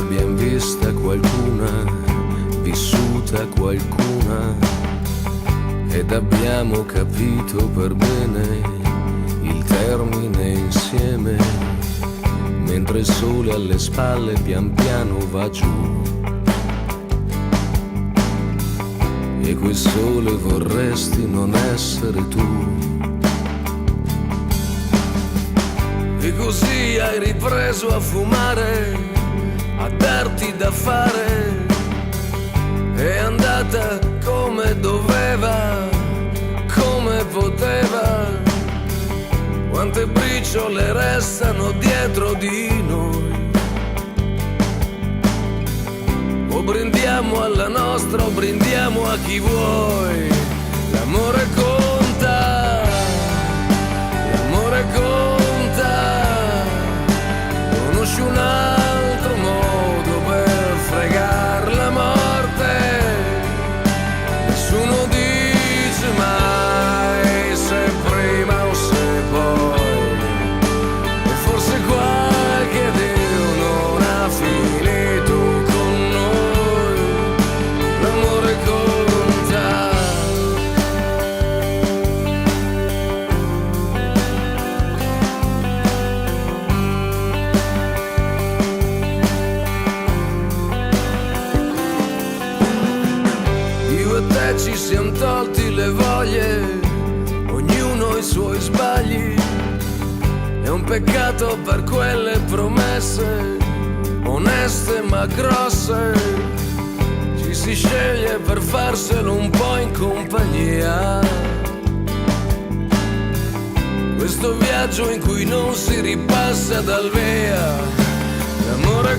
abbiamo vista qualcuna, vissuta qualcuna, ed abbiamo capito per bene il termine insieme, mentre il sole alle spalle pian piano va giù. E quel sole vorresti non essere tu. E così hai ripreso a fumare, a darti da fare. È andata come doveva, come poteva. Quante briciole restano dietro di noi. O brindiamo alla nostra o brindiamo a chi vuoi. L'amore conta, l'amore conta. Conosci un altro modo per fregar la morte? Nessuno dice mai se prima o se poi. E forse qualche Dio non ha finito con noi. L'amore conta. Io e te ci siamo tolti le voglie, ognuno i suoi sbagli. È un peccato per quelle promesse, oneste ma grosse. Ci si sceglie per farselo un po' in compagnia. Questo viaggio in cui non si ripassa dal via. L'amore